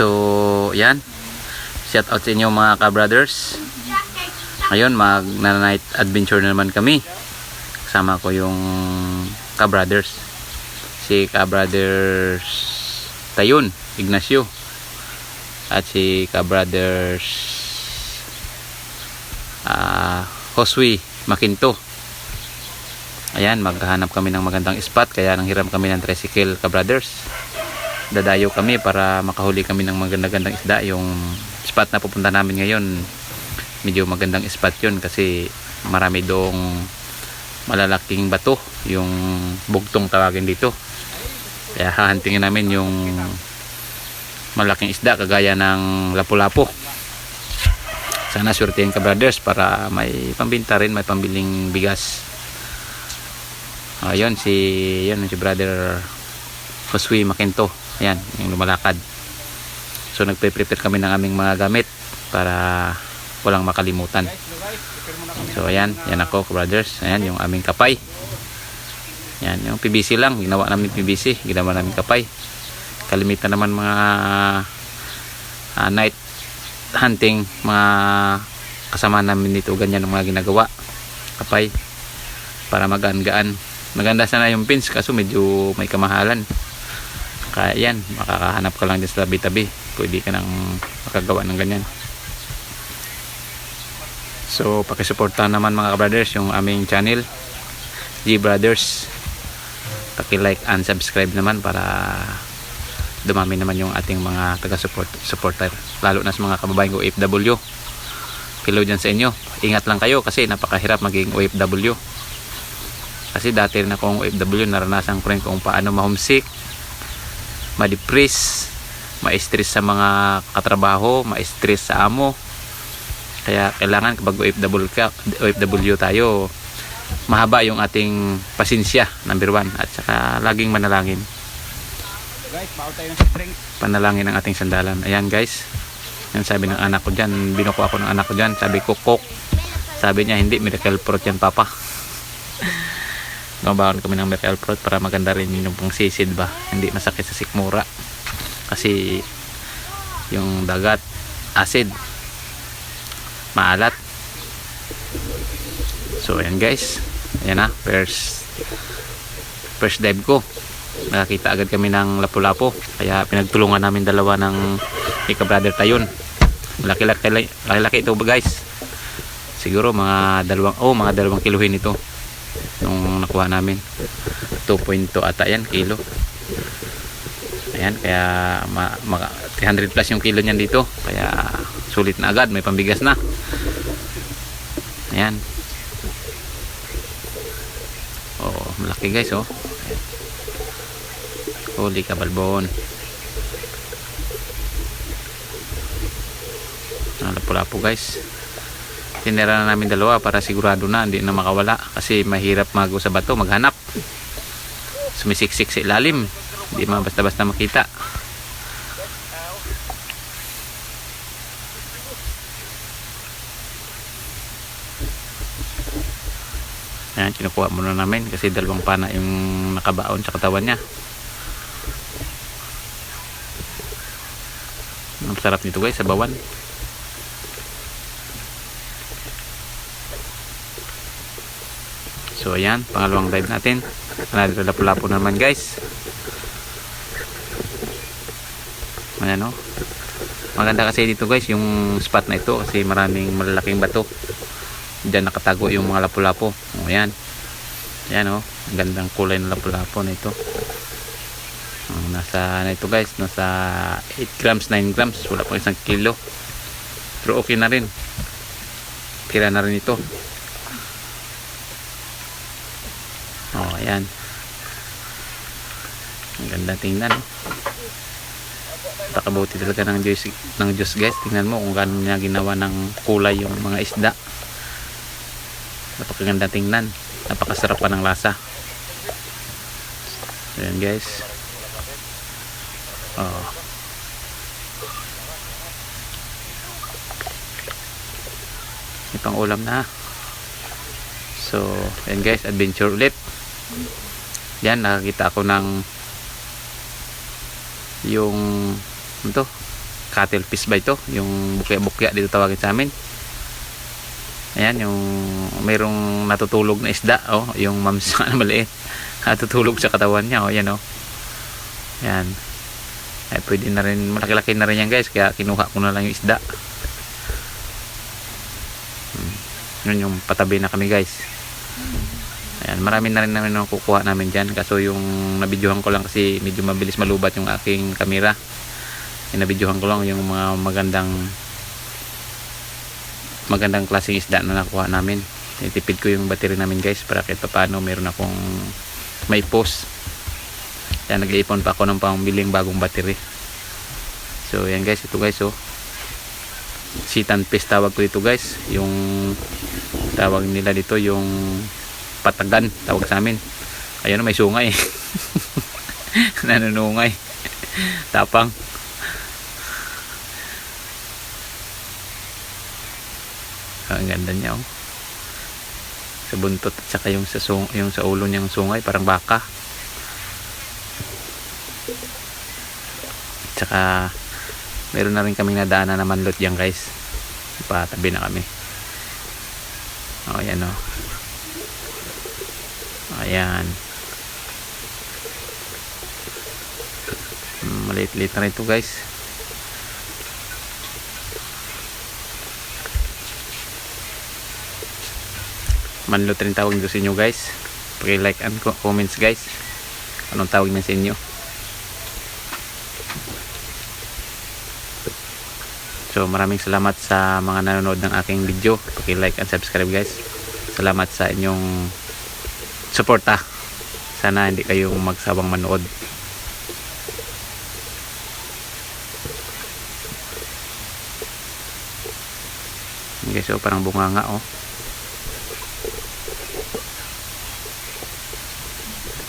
So, yan. Shout out sa inyo mga ka-brothers. Ngayon, mag-night adventure na naman kami. Kasama ko yung ka-brothers. Si ka-brothers Tayun, Ignacio. At si ka-brothers Josue Makinto. Ayan, maghahanap kami ng magandang spot. Kaya nanghiram kami ng tricycle, ka-brothers. Dadayo kami para makahuli kami ng magandang isda. Yung spot na pupunta namin ngayon, medyo magandang spot yun kasi marami doong malalaking bato, yung bugtong tawagin dito. Kaya hahantingin namin yung malaking isda kagaya ng lapu-lapu. Sana swertihin, ka-brothers, para may pambinta rin, may pambiling bigas. Ayun si brother Josue Makinto. Ayan, yung lumalakad. So nagpe-prepare kami ng aming mga gamit para walang makalimutan. So ayan, yan ako, brothers. Ayan yung aming kapay. Yan, yung PVC lang, ginawa namin PVC, ginawa namin kapay. Kalimitan naman mga night hunting, mga kasama namin dito, ganyan ang mga ginagawa. Kapay para magaan-gaan. Maganda sana yung pins kaso medyo may kamahalan. Kaya yan, makakahanap ka lang din sa tabi-tabi. Pwede ka nang makagawa ng ganyan. So, pakisuportahan naman mga brothers yung aming channel, G Brothers. Paki-like and subscribe naman para dumami naman yung ating mga taga-supporter. Lalo na sa mga kababaeng OFW. Hello dyan sa inyo. Ingat lang kayo kasi napakahirap maging OFW. Kasi dati rin akong OFW, naranasan ko rin kung paano ma-homesick, ma-depress, ma-stress sa mga katrabaho, ma-stress sa amo. Kaya kailangan kapag OFW tayo, mahaba yung ating pasensya, number 1. At saka laging manalangin. Panalangin ang ating sandalan. Ayan guys, yan sabi ng anak ko dyan, binuko ako ng anak ko dyan, sabi ko coke. Sabi niya hindi, miracle fruit yan papa. Gumabawon kami ng miracle fruit para maganda rin yung pang sisid ba, hindi masakit sa sikmura kasi yung dagat acid, maalat. So ayan guys, ayan na, first dive ko, nakakita agad kami ng lapu-lapu, kaya pinagtulungan namin dalawa ng ka-brother Tayun. Laki-laki ito ba guys, siguro mga 2 kilohin ito nung nakuha namin. 2.2 ata yan kilo. Ayan, kaya 300 plus yung kilo niyan dito, kaya sulit na agad, may pambigas na. Ayan, oh malaki guys, oh holy kabalbon. Lapu-lapu guys, tinira na namin dalawa para sigurado na hindi na makawala kasi mahirap mago sa bato, maghanap, sumisiksik sa ilalim, hindi basta-basta makita. Ayan, kinukuha muna namin kasi 2 pana yung nakabaon sa katawan niya. Ang sarap nito guys, sa bawan. So ayan, pangalawang dive natin. Lapu-lapu naman guys. Ayan o. Maganda kasi dito guys yung spot na ito kasi maraming malalaking bato. Diyan nakatago yung mga lapu-lapu. O ayan. Ayan o. Ang gandang kulay ng lapu-lapu na ito. Nasa na ito guys, nasa 8 grams, 9 grams. Wala pang 1 kilo. Pero okay na rin. Tira na rin ito. Oh, ayan. Ang ganda tingnan. Nakabuti talaga ng Diyos guys. Tingnan mo kung gaano niya ginawa ng kulay yung mga isda. Napakaganda tingnan. Napakasarap pa ng lasa. Ayan guys. Oh. May pang ulam na. So, ayan guys, adventure ulit. Yan, nakakita ako ng yung ito, cuttlefish ba ito, yung bukya-bukya dito tawagin sa amin. Ayan, yung mayroong natutulog na isda, oh, yung mamsa na maliit natutulog sa katawan niya, oh, yan, oh. Yan, ay pwede na rin, malaki-laki na rin yan guys, kaya kinuha ko na lang yung isda. Yun, yung patabi na kami guys. Ayan, marami na rin namin kukuha namin dyan, kaso yung nabidyohan ko lang kasi medyo mabilis malubat yung aking kamera. Nabidyohan ko lang yung mga magandang klaseng isda na nakuha namin. Itipid ko yung battery namin guys, para kahit paano meron akong may post. Kaya nag-iipon pa ako ng pambiling bagong battery. So yan guys, ito guys, oh, sitan fish tawag ko dito guys. Yung tawag nila dito yung patagan tawag sa amin. Ayun, may sungay nanunungay, tapang. Ang ganda niya, oh, sa buntot at saka yung sa ulo niyang sungay parang baka. At saka meron na rin kaming nadaanan na manlot diyan guys, patabi na kami. Oh, ayan, oh, ayan, maliit-liit na rin ito guys. Manlot rin tawag nito sa inyo guys. Paki-like and comments guys, anong tawag niya sa inyo. So maraming salamat sa mga nanonood ng aking video. Paki-like and subscribe guys. Salamat sa inyong suporta. Sana hindi kayong magsawang manood. Okay, so parang bunganga, oh.